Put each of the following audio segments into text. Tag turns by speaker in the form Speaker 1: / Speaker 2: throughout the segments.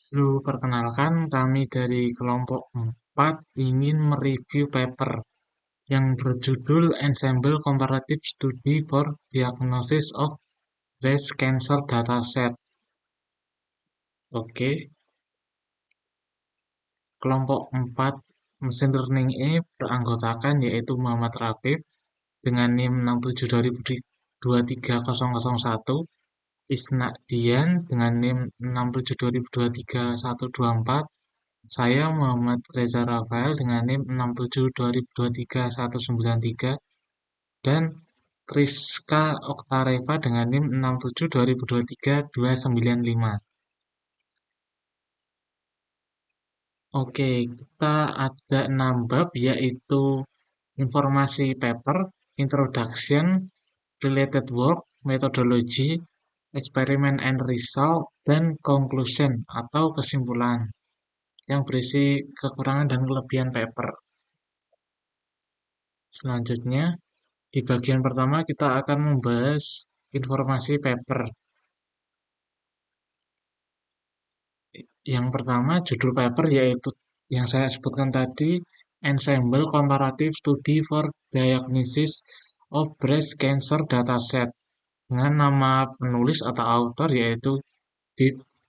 Speaker 1: Perkenalkan kami dari kelompok 4 ingin mereview paper yang berjudul Ensemble Comparative Study for Diagnosis of Breast Cancer Dataset. Oke, kelompok 4 mesin learning ini beranggotakan yaitu Muhammad Rafif dengan NIM 67202301, Isna Dian dengan NIM 6720232124, saya Muhammad Reza Rafael dengan NIM 6720231193 dan Triska Oktareva dengan NIM 6720232295. Oke, kita ada 6 bab yaitu informasi paper, introduction, related work, methodology, experiment and result, dan conclusion atau kesimpulan yang berisi kekurangan dan kelebihan paper. Selanjutnya, di bagian pertama kita akan membahas informasi paper. Yang pertama, judul paper yaitu yang saya sebutkan tadi, Ensemble Comparative Study for Diagnosis of Breast Cancer Dataset, dengan nama penulis atau author yaitu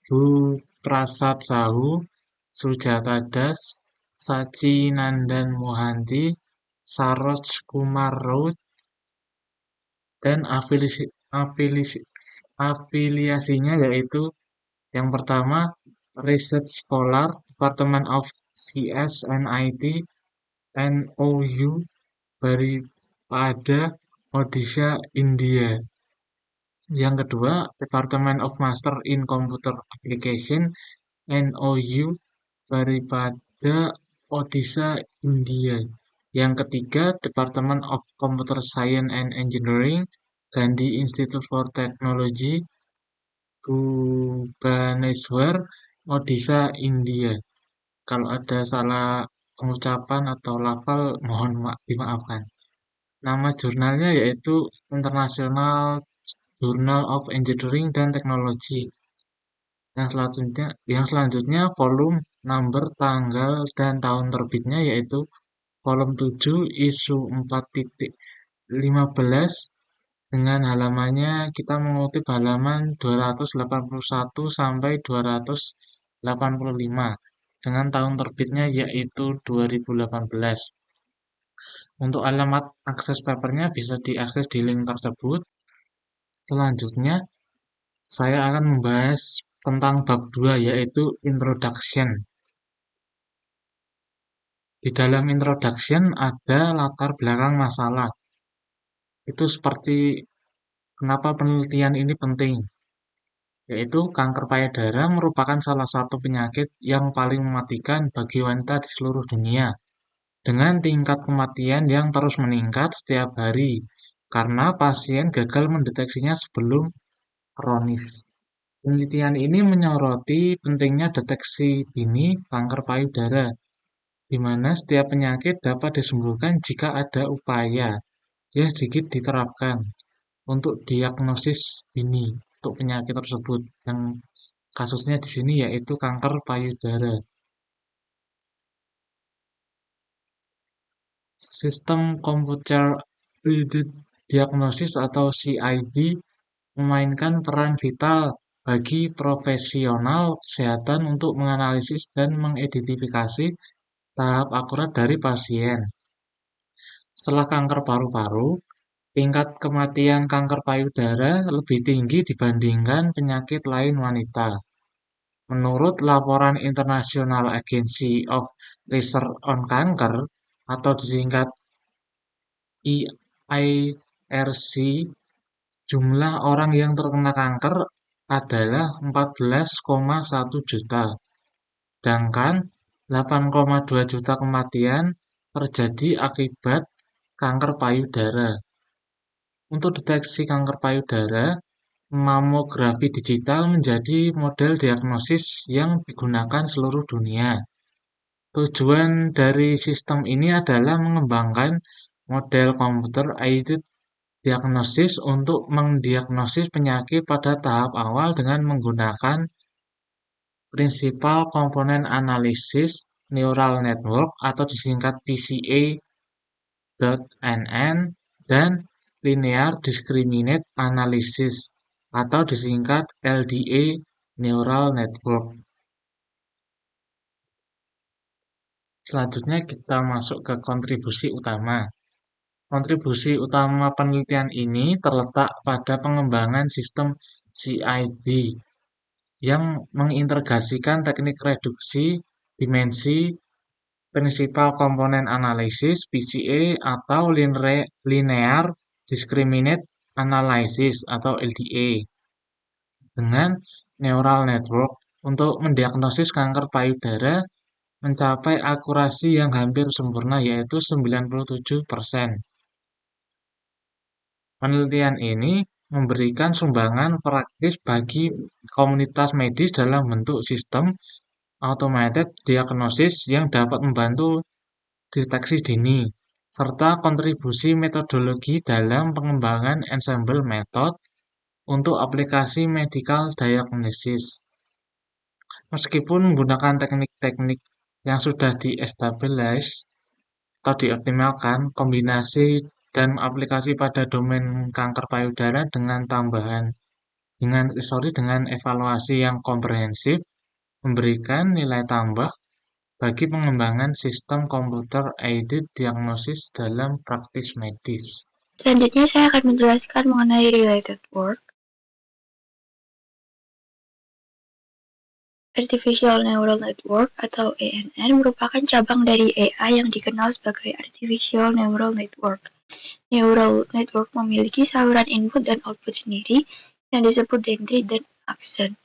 Speaker 1: Bu Prasad Sahu, Sujata Das, Sacinandan Mohanty, Saroj Kumar Raut, dan afiliasinya yaitu yang pertama Research Scholar, Department of CSNIT, NOU, Baripada, Odisha, India. Yang kedua, Department of Master in Computer Application, NOU, Baripada, Odisha, India. Yang ketiga, Department of Computer Science and Engineering, Gandhi Institute for Technology, Bhubaneswar, Odisha, India. Kalau ada salah pengucapan atau lafal, mohon dimaafkan. Nama jurnalnya yaitu International Journal of Engineering dan Technology. Yang selanjutnya volume, number, tanggal, dan tahun terbitnya yaitu volume 7 isu 4.15 dengan halamannya kita mengutip halaman 281 sampai 285 dengan tahun terbitnya yaitu 2018. Untuk alamat akses papernya bisa diakses di link tersebut. Selanjutnya, saya akan membahas tentang bab 2 yaitu introduction. Di dalam introduction ada latar belakang masalah. Itu seperti kenapa penelitian ini penting. Yaitu kanker payudara merupakan salah satu penyakit yang paling mematikan bagi wanita di seluruh dunia. Dengan tingkat kematian yang terus meningkat setiap hari karena pasien gagal mendeteksinya sebelum kronis. Penelitian ini menyoroti pentingnya deteksi dini kanker payudara, di mana setiap penyakit dapat disembuhkan jika ada upaya yang sedikit diterapkan untuk diagnosis dini untuk penyakit tersebut. Yang kasusnya di sini yaitu kanker payudara. Sistem Computer Aided Diagnosis atau CID memainkan peran vital bagi profesional kesehatan untuk menganalisis dan mengidentifikasi tahap akurat dari pasien. Setelah kanker paru-paru, tingkat kematian kanker payudara lebih tinggi dibandingkan penyakit lain wanita. Menurut laporan International Agency of Research on Cancer atau disingkat IARC, jumlah orang yang terkena kanker adalah 14,1 juta, sedangkan 8,2 juta kematian terjadi akibat kanker payudara. Untuk deteksi kanker payudara, mamografi digital menjadi model diagnosis yang digunakan seluruh dunia. Tujuan dari sistem ini adalah mengembangkan model computer aided diagnosis untuk mendiagnosis penyakit pada tahap awal dengan menggunakan Principal Component Analysis Neural Network atau disingkat PCA.NN, dan Linear Discriminate Analysis atau disingkat LDA Neural Network. Selanjutnya kita masuk ke kontribusi utama. Kontribusi utama penelitian ini terletak pada pengembangan sistem CID yang mengintegrasikan teknik reduksi dimensi Principal Component Analysis (PCA) atau Linear Discriminate Analysis atau LDA dengan neural network untuk mendiagnosis kanker payudara mencapai akurasi yang hampir sempurna, yaitu 97%. Penelitian ini memberikan sumbangan praktis bagi komunitas medis dalam bentuk sistem automated diagnosis yang dapat membantu deteksi dini, serta kontribusi metodologi dalam pengembangan ensemble method untuk aplikasi medical diagnosis. Meskipun menggunakan teknik-teknik yang sudah di-establish atau dioptimalkan, kombinasi dan aplikasi pada domain kanker payudara dengan evaluasi yang komprehensif memberikan nilai tambah bagi pengembangan sistem computer-aided diagnosis dalam praktis medis.
Speaker 2: Selanjutnya saya akan menjelaskan mengenai related work. Artificial Neural Network atau ANN merupakan cabang dari AI yang dikenal sebagai Artificial Neural Network. Neural Network memiliki saluran input dan output sendiri yang disebut dendrit dan aksen.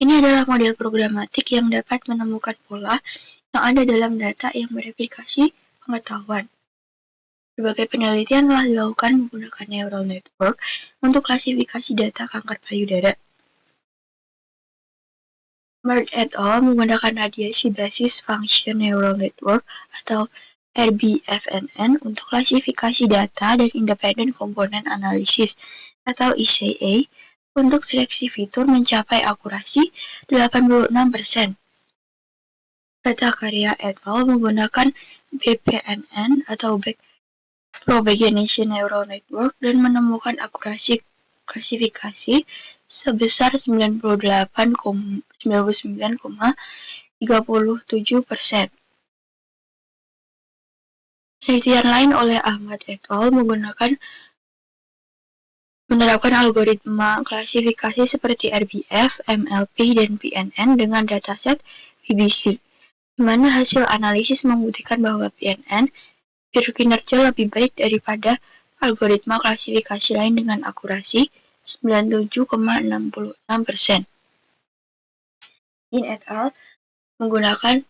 Speaker 2: Ini adalah model programatik yang dapat menemukan pola yang ada dalam data yang mereplikasi pengetahuan. Berbagai penelitian telah dilakukan menggunakan neural network untuk klasifikasi data kanker payudara. Merck et al. Menggunakan radiasi basis function neural network atau RBFNN untuk klasifikasi data dan independent component analysis atau ICA untuk seleksi fitur mencapai akurasi 86%. Data karya et al. Menggunakan BPNN atau Propagation Neural Network dan menemukan akurasi klasifikasi sebesar 99,37%. Penelitian lain oleh Ahmad et al. Menerapkan algoritma klasifikasi seperti RBF, MLP, dan PNN dengan dataset BBC, di mana hasil analisis membuktikan bahwa PNN berkinerja lebih baik daripada algoritma klasifikasi lain dengan akurasi 97,66%. In et al. Menggunakan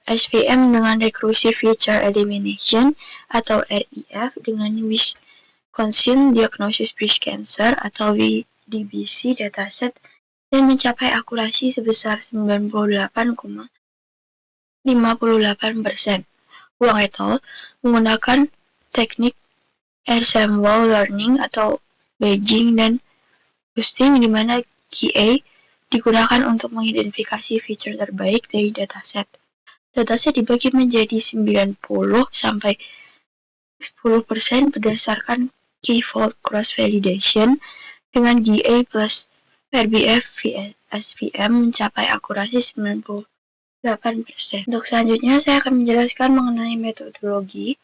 Speaker 2: SVM dengan Recursive Feature Elimination atau REF dengan Wisconsin Diagnosis Breast Cancer atau WDBC dataset dan mencapai akurasi sebesar 98,58%. Wang et al. Menggunakan teknik ensemble learning atau Bayesian dan boosting di mana GA digunakan untuk mengidentifikasi fitur terbaik dari dataset. Dataset dibagi menjadi 90-10% berdasarkan K-fold cross validation dengan GA plus RBF SVM mencapai akurasi 98%. Untuk selanjutnya saya akan menjelaskan mengenai metodologi.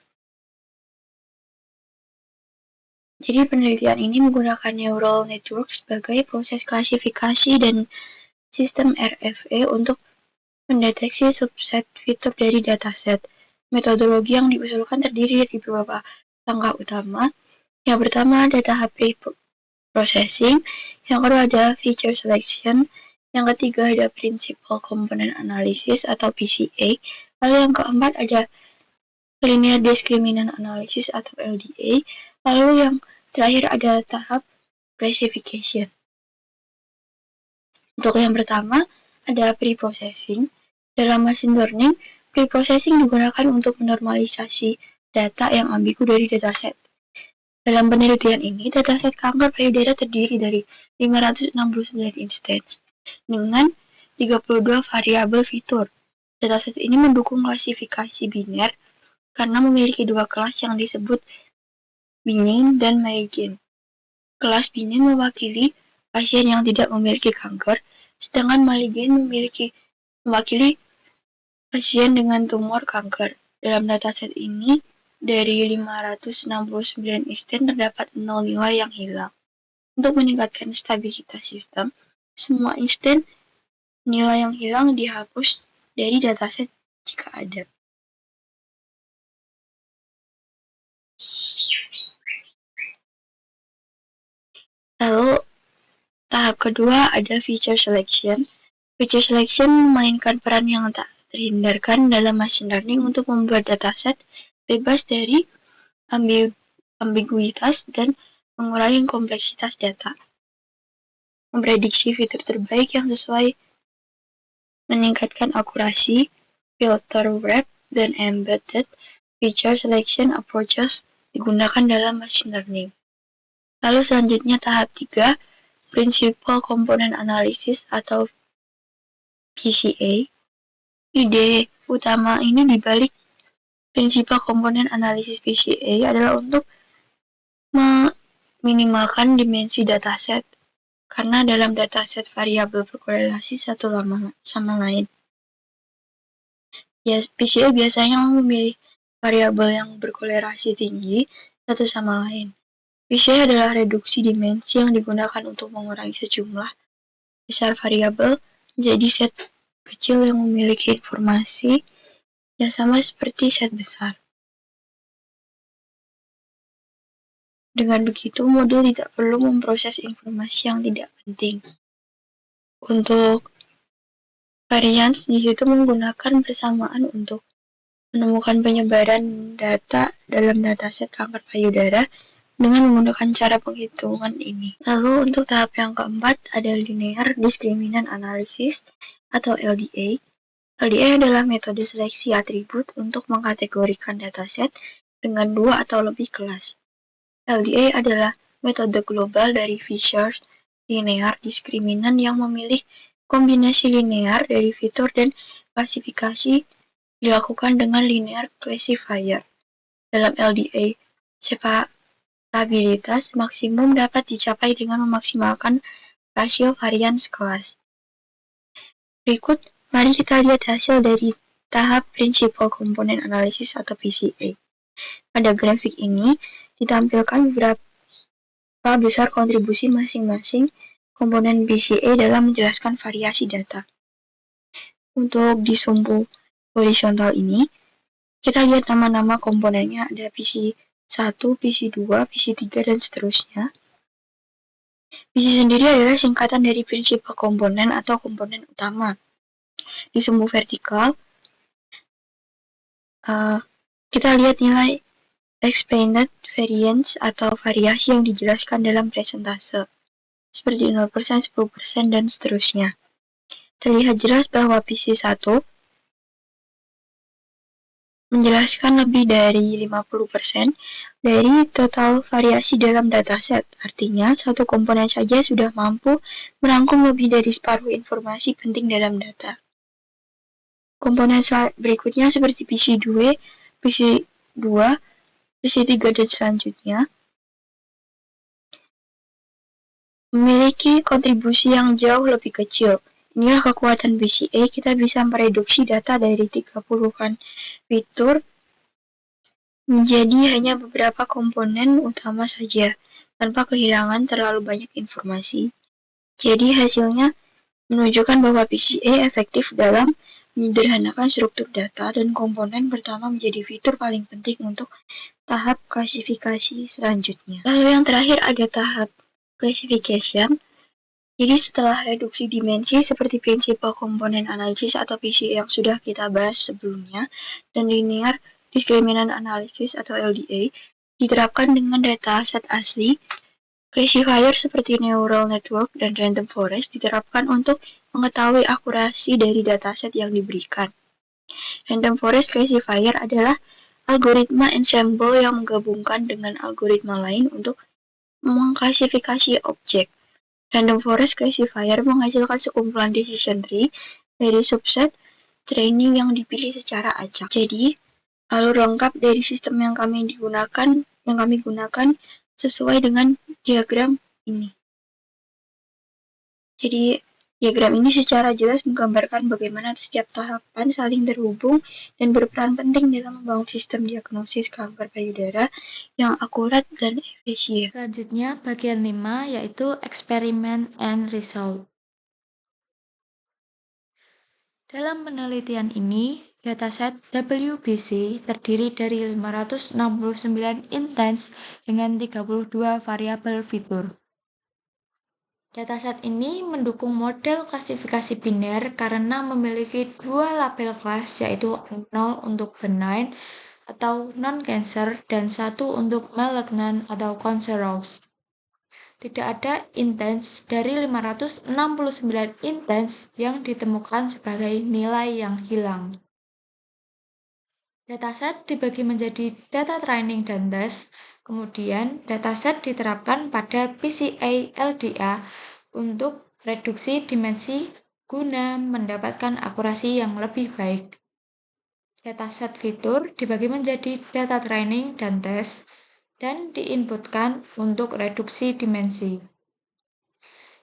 Speaker 2: Jadi penelitian ini menggunakan neural network sebagai proses klasifikasi dan sistem RFA untuk mendeteksi subset fitur dari dataset. Metodologi yang diusulkan terdiri dari beberapa langkah utama. Yang pertama ada tahap pre-processing, yang kedua ada feature selection, yang ketiga ada principal component analysis atau PCA, lalu yang keempat ada linear discriminant analysis atau LDA, lalu yang terakhir ada tahap classification. Untuk yang pertama ada pre-processing. Dalam machine learning, pre-processing digunakan untuk menormalisasi data yang ambigu dari dataset. Dalam penelitian ini, dataset kanker payudara terdiri dari 569 instance dengan 32 variabel fitur. Dataset ini mendukung klasifikasi biner karena memiliki dua kelas yang disebut benign dan malignant. Kelas benign mewakili pasien yang tidak memiliki kanker, sedangkan malign mewakili pasien dengan tumor kanker. Dalam dataset ini, dari 569 isten terdapat 0 nilai yang hilang. Untuk meningkatkan stabilitas sistem, semua isten nilai yang hilang dihapus dari dataset jika ada. Lalu, tahap kedua ada feature selection. Feature selection memainkan peran yang tak terhindarkan dalam machine learning untuk membuat dataset bebas dari ambiguitas dan mengurangi kompleksitas data. Memprediksi fitur terbaik yang sesuai, meningkatkan akurasi, filter wrap, dan embedded feature selection approaches digunakan dalam machine learning. Lalu selanjutnya tahap 3, Principal Component Analysis atau PCA. Ide utama ini dibalik Principal Component Analysis PCA adalah untuk meminimalkan dimensi dataset karena dalam dataset variabel berkorelasi satu sama lain. Ya, PCA biasanya memilih variabel yang berkorelasi tinggi satu sama lain. PCA adalah reduksi dimensi yang digunakan untuk mengurangi sejumlah besar variabel menjadi set kecil yang memiliki informasi yang sama seperti set besar. Dengan begitu, modul tidak perlu memproses informasi yang tidak penting. Untuk varians di situ menggunakan persamaan untuk menemukan penyebaran data dalam dataset kanker payudara dengan menggunakan cara penghitungan ini. Lalu untuk tahap yang keempat ada Linear Discriminant Analysis atau LDA. LDA adalah metode seleksi atribut untuk mengkategorikan dataset dengan dua atau lebih kelas. LDA adalah metode global dari Fisher Linear Discriminant yang memilih kombinasi linear dari fitur dan klasifikasi dilakukan dengan linear classifier. Dalam LDA, stabilitas maksimum dapat dicapai dengan memaksimalkan rasio varians kelas. Berikut, mari kita lihat hasil dari tahap Principal Component Analysis atau PCA. Pada grafik ini, ditampilkan berapa besar kontribusi masing-masing komponen PCA dalam menjelaskan variasi data. Untuk di sumbu horizontal ini, kita lihat nama-nama komponennya, ada PC1, PC2, PC3, dan seterusnya. PC sendiri adalah singkatan dari Principal Komponen atau komponen utama. Di sumbu vertikal, kita lihat nilai expanded variance atau variasi yang dijelaskan dalam presentase, seperti 0%, 10%, dan seterusnya. Terlihat jelas bahwa PC1 menjelaskan lebih dari 50% dari total variasi dalam dataset. Artinya, satu komponen saja sudah mampu merangkum lebih dari separuh informasi penting dalam data. Komponen berikutnya seperti PC2, PC2, PC3, dan selanjutnya memiliki kontribusi yang jauh lebih kecil. Inilah kekuatan PCA, kita bisa mereduksi data dari 30-an fitur menjadi hanya beberapa komponen utama saja, tanpa kehilangan terlalu banyak informasi. Jadi hasilnya menunjukkan bahwa PCA efektif dalam menyederhanakan struktur data dan komponen pertama menjadi fitur paling penting untuk tahap klasifikasi selanjutnya. Lalu yang terakhir ada tahap classification. Jadi setelah reduksi dimensi seperti Principal Component Analysis atau PCA yang sudah kita bahas sebelumnya, dan Linear Discriminant Analysis atau LDA diterapkan dengan dataset asli, classifier seperti Neural Network dan Random Forest diterapkan untuk mengetahui akurasi dari dataset yang diberikan. Random Forest Classifier adalah algoritma ensemble yang menggabungkan dengan algoritma lain untuk mengklasifikasi objek. Random forest classifier menghasilkan sekumpulan decision tree dari subset training yang dipilih secara acak. Jadi, alur lengkap dari sistem yang kami gunakan sesuai dengan diagram ini. Jadi, diagram ini secara jelas menggambarkan bagaimana setiap tahapan saling terhubung dan berperan penting dalam membangun sistem diagnosis kanker payudara yang akurat dan efisien.
Speaker 3: Selanjutnya, bagian 5 yaitu Experiment and Result. Dalam penelitian ini, dataset WBC terdiri dari 569 intens dengan 32 variabel fitur. Dataset ini mendukung model klasifikasi biner karena memiliki dua label kelas yaitu 0 untuk benign atau non-cancer dan 1 untuk malignant atau cancerous. Tidak ada intens dari 569 intens yang ditemukan sebagai nilai yang hilang. Dataset dibagi menjadi data training dan tes, kemudian dataset diterapkan pada PCA-LDA untuk reduksi dimensi guna mendapatkan akurasi yang lebih baik. Dataset fitur dibagi menjadi data training dan tes, dan diinputkan untuk reduksi dimensi.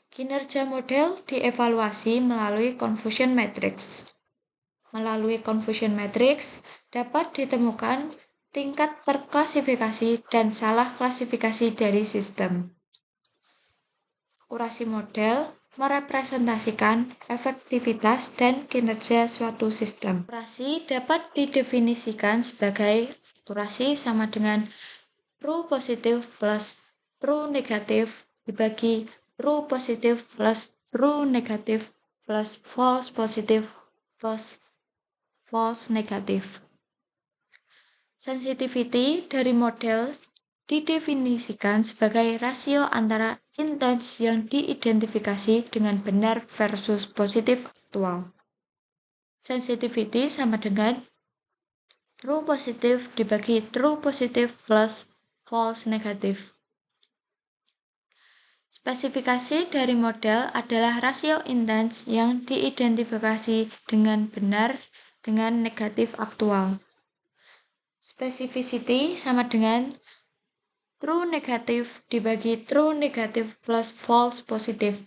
Speaker 3: Kinerja model dievaluasi melalui confusion matrix. Melalui confusion matrix dapat ditemukan tingkat terklasifikasi dan salah klasifikasi dari sistem. Akurasi model merepresentasikan efektivitas dan kinerja suatu sistem. Akurasi dapat didefinisikan sebagai akurasi sama dengan true positif plus true negatif dibagi true positif plus true negatif plus false positif plus false negatif. Sensitivity dari model didefinisikan sebagai rasio antara intens yang diidentifikasi dengan benar versus positif aktual. Sensitivity sama dengan true positif dibagi true positif plus false negatif. Spesifikasi dari model adalah rasio intens yang diidentifikasi dengan benar dengan negatif aktual. Specificity sama dengan true negatif dibagi true negatif plus false positif.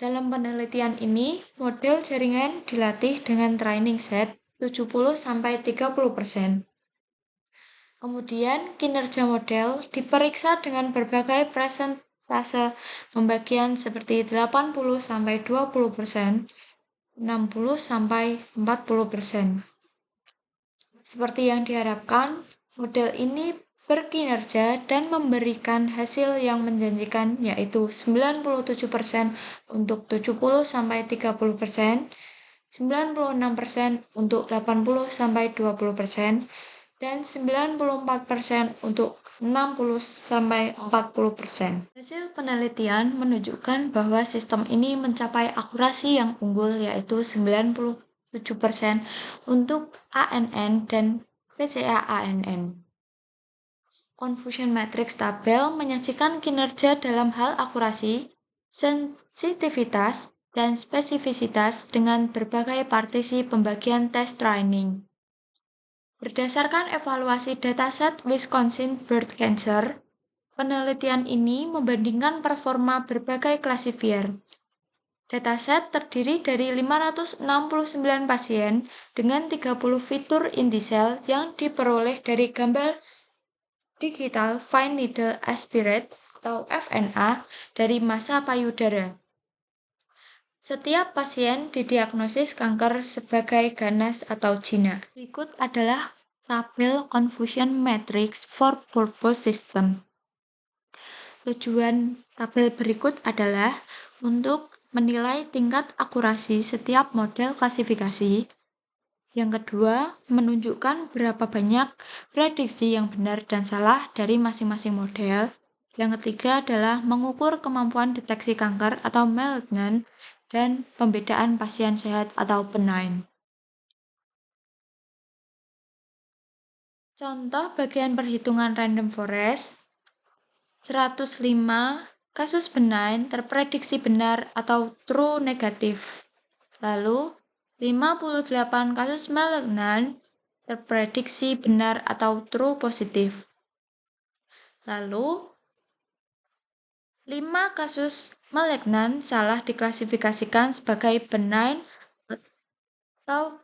Speaker 3: Dalam penelitian ini, model jaringan dilatih dengan training set 70-30%. Kemudian, kinerja model diperiksa dengan berbagai persentase pembagian seperti 80-20%, 60-40%. Seperti yang diharapkan, model ini berkinerja dan memberikan hasil yang menjanjikan yaitu 97% untuk 70-30%, 96% untuk 80-20%, dan 94% untuk 60-40%. Hasil penelitian menunjukkan bahwa sistem ini mencapai akurasi yang unggul yaitu 97% untuk ANN dan PCA-ANN. Confusion matrix tabel menyajikan kinerja dalam hal akurasi, sensitivitas, dan spesifisitas dengan berbagai partisi pembagian tes training. Berdasarkan evaluasi dataset Wisconsin Bird Cancer, penelitian ini membandingkan performa berbagai klasifier. Dataset terdiri dari 569 pasien dengan 30 fitur inti sel yang diperoleh dari gambar digital fine needle aspirate atau FNA dari massa payudara. Setiap pasien didiagnosis kanker sebagai ganas atau jinak. Berikut adalah tabel confusion matrix for purpose system. Tujuan tabel berikut adalah untuk menilai tingkat akurasi setiap model klasifikasi. Yang kedua, menunjukkan berapa banyak prediksi yang benar dan salah dari masing-masing model. Yang ketiga adalah mengukur kemampuan deteksi kanker atau malignant dan pembedaan pasien sehat atau benign. Contoh bagian perhitungan random forest 105 kasus benign terprediksi benar atau true negatif. Lalu, 58 kasus malignan terprediksi benar atau true positif. Lalu, 5 kasus malignan salah diklasifikasikan sebagai benign atau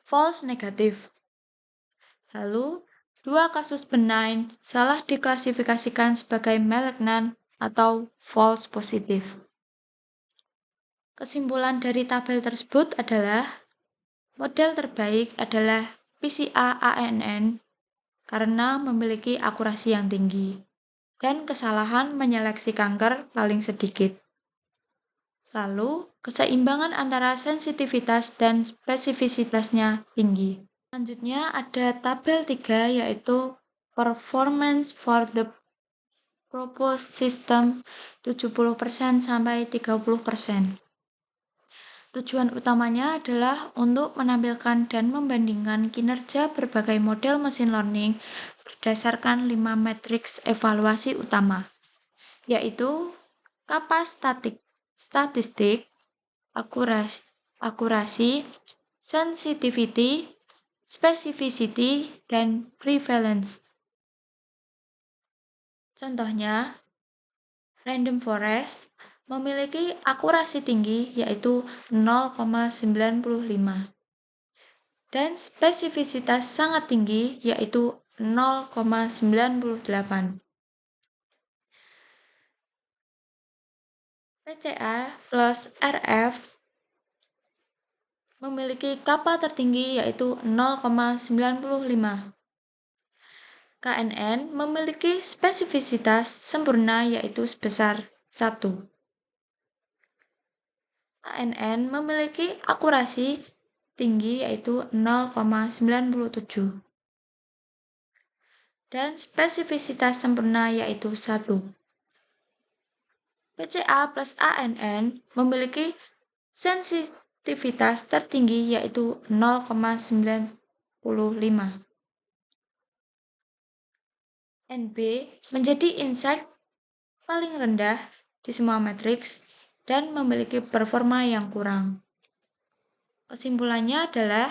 Speaker 3: false negatif. Lalu, 2 kasus benign salah diklasifikasikan sebagai malignan atau false positif. Kesimpulan dari tabel tersebut adalah model terbaik adalah PCA-ANN karena memiliki akurasi yang tinggi dan kesalahan menyeleksi kanker paling sedikit. Lalu, keseimbangan antara sensitivitas dan spesifisitasnya tinggi. Selanjutnya ada tabel 3 yaitu performance for the proposed system 70% sampai 30%. Tujuan utamanya adalah untuk menampilkan dan membandingkan kinerja berbagai model mesin learning berdasarkan 5 matriks evaluasi utama, yaitu statistik, akurasi, sensitivity, specificity, dan prevalence. Contohnya, random forest memiliki akurasi tinggi yaitu 0,95 dan spesifisitas sangat tinggi yaitu 0,98. PCA plus RF memiliki kappa tertinggi yaitu 0,95. KNN memiliki spesifisitas sempurna yaitu sebesar 1. ANN memiliki akurasi tinggi yaitu 0,97 dan spesifisitas sempurna yaitu 1. PCA plus ANN memiliki sensitivitas tertinggi yaitu 0,95. NB menjadi insight paling rendah di semua matriks dan memiliki performa yang kurang. Kesimpulannya adalah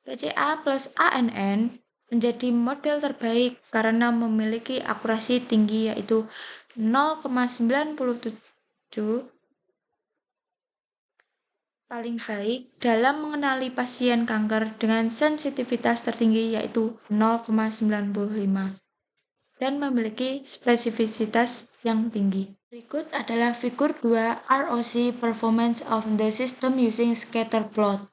Speaker 3: PCA plus ANN menjadi model terbaik karena memiliki akurasi tinggi yaitu 0,97, paling baik dalam mengenali pasien kanker dengan sensitivitas tertinggi yaitu 0,95 dan memiliki spesifisitas yang tinggi. Berikut adalah figur 2 ROC Performance of the System using Scatter Plot.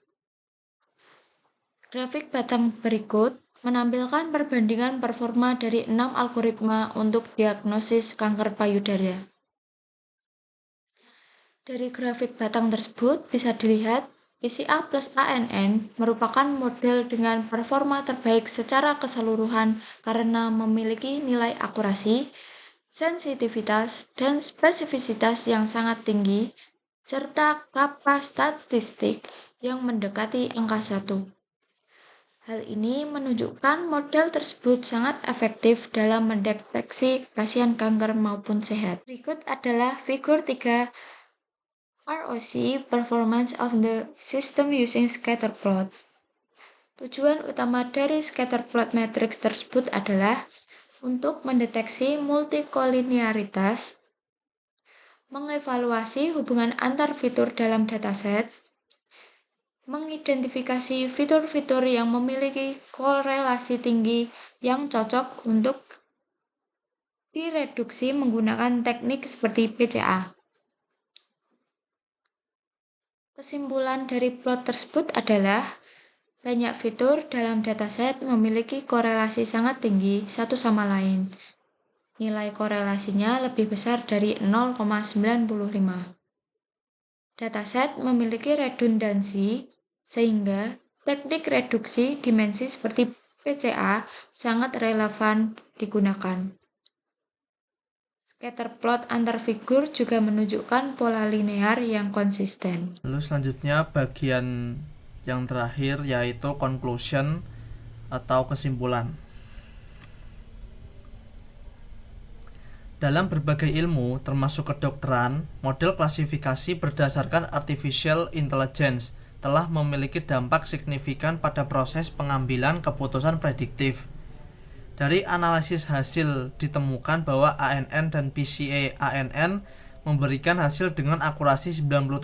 Speaker 3: Grafik batang berikut menampilkan perbandingan performa dari 6 algoritma untuk diagnosis kanker payudara. Dari grafik batang tersebut bisa dilihat PCA plus ANN merupakan model dengan performa terbaik secara keseluruhan karena memiliki nilai akurasi, sensitivitas, dan spesifisitas yang sangat tinggi, serta kappa statistik yang mendekati angka 1. Hal ini menunjukkan model tersebut sangat efektif dalam mendeteksi pasien kanker maupun sehat. Berikut adalah figur 3 ROC Performance of the System using Scatter Plot. Tujuan utama dari scatter plot matrix tersebut adalah untuk mendeteksi multikolinearitas, mengevaluasi hubungan antar fitur dalam dataset, mengidentifikasi fitur-fitur yang memiliki korelasi tinggi yang cocok untuk direduksi menggunakan teknik seperti PCA. Kesimpulan dari plot tersebut adalah banyak fitur dalam dataset memiliki korelasi sangat tinggi satu sama lain. Nilai korelasinya lebih besar dari 0,95. Dataset memiliki redundansi, sehingga teknik reduksi dimensi seperti PCA sangat relevan digunakan. Scatter plot antar figur juga menunjukkan pola linear yang konsisten.
Speaker 4: Lalu selanjutnya bagian yang terakhir yaitu conclusion atau kesimpulan. Dalam berbagai ilmu, termasuk kedokteran, model klasifikasi berdasarkan artificial intelligence telah memiliki dampak signifikan pada proses pengambilan keputusan prediktif. Dari analisis hasil ditemukan bahwa ANN dan PCA-ANN memberikan hasil dengan akurasi 97%.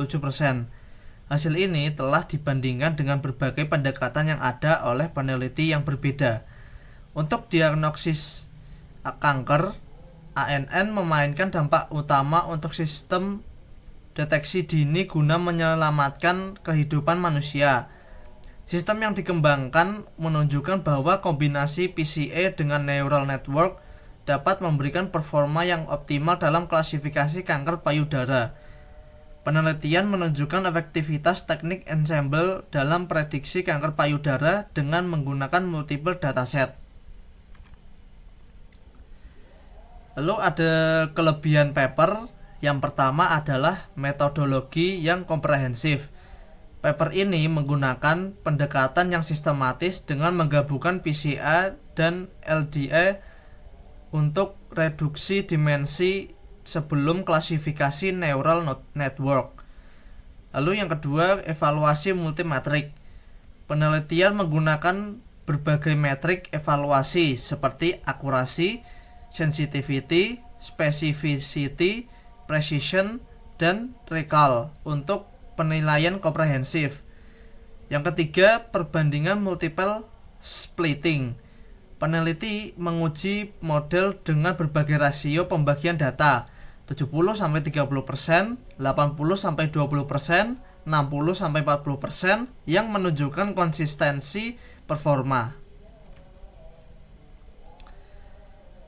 Speaker 4: Hasil ini telah dibandingkan dengan berbagai pendekatan yang ada oleh peneliti yang berbeda. Untuk diagnosis kanker, ANN memainkan dampak utama untuk sistem deteksi dini guna menyelamatkan kehidupan manusia. Sistem yang dikembangkan menunjukkan bahwa kombinasi PCA dengan neural network dapat memberikan performa yang optimal dalam klasifikasi kanker payudara. Penelitian menunjukkan efektivitas teknik ensemble dalam prediksi kanker payudara dengan menggunakan multiple dataset. Lalu ada kelebihan paper. Yang pertama adalah metodologi yang komprehensif. Paper ini menggunakan pendekatan yang sistematis dengan menggabungkan PCA dan LDA untuk reduksi dimensi sebelum klasifikasi neural network. Lalu yang kedua, evaluasi multimetrik. Penelitian menggunakan berbagai metrik evaluasi seperti akurasi, sensitivity, specificity, precision, dan recall untuk penilaian komprehensif. Yang ketiga, perbandingan multiple splitting. Peneliti menguji model dengan berbagai rasio pembagian data 70-30%, 80-20%, 60-40% yang menunjukkan konsistensi performa.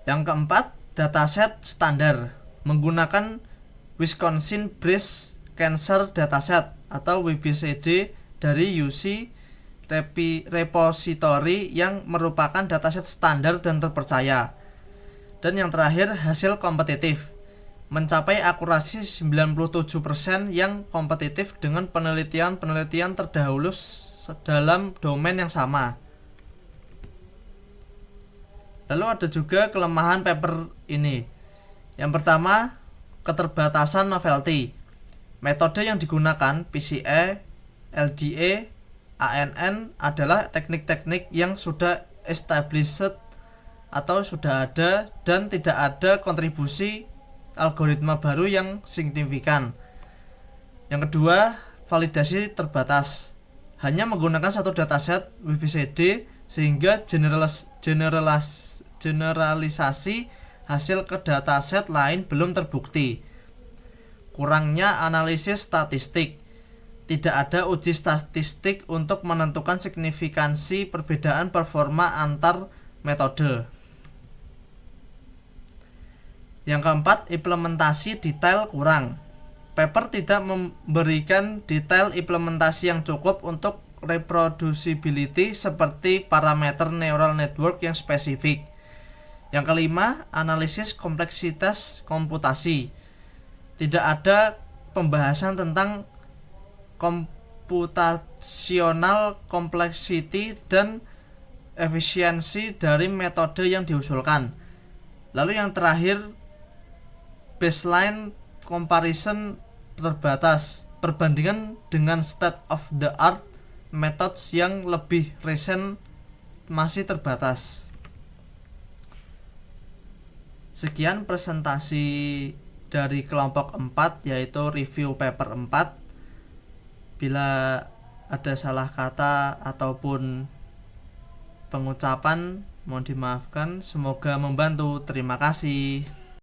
Speaker 4: Yang keempat, dataset standar menggunakan Wisconsin Breast Cancer Dataset atau WBCD dari UC Repository yang merupakan dataset standar dan terpercaya. Dan yang terakhir, hasil kompetitif mencapai akurasi 97% yang kompetitif dengan penelitian terdahulu dalam domain yang sama. Lalu ada juga kelemahan paper ini. Yang pertama, keterbatasan novelty. Metode yang digunakan PCA, LDA, ANN adalah teknik-teknik yang sudah established atau sudah ada dan tidak ada kontribusi algoritma baru yang signifikan. Yang kedua, validasi terbatas. Hanya menggunakan satu dataset WBCD sehingga generalisasi hasil ke dataset lain belum terbukti. Kurangnya analisis statistik. Tidak ada uji statistik untuk menentukan signifikansi perbedaan performa antar metode. Yang keempat, implementasi detail kurang. Paper tidak memberikan detail implementasi yang cukup untuk reproducibility seperti parameter neural network yang spesifik. Yang kelima, analisis kompleksitas komputasi. Tidak ada pembahasan tentang computational complexity dan efisiensi dari metode yang diusulkan. Lalu yang terakhir, baseline comparison terbatas. Perbandingan dengan state of the art methods yang lebih recent masih terbatas. Sekian presentasi dari kelompok 4 yaitu review paper 4. Bila ada salah kata ataupun pengucapan mohon dimaafkan. Semoga membantu. Terima kasih.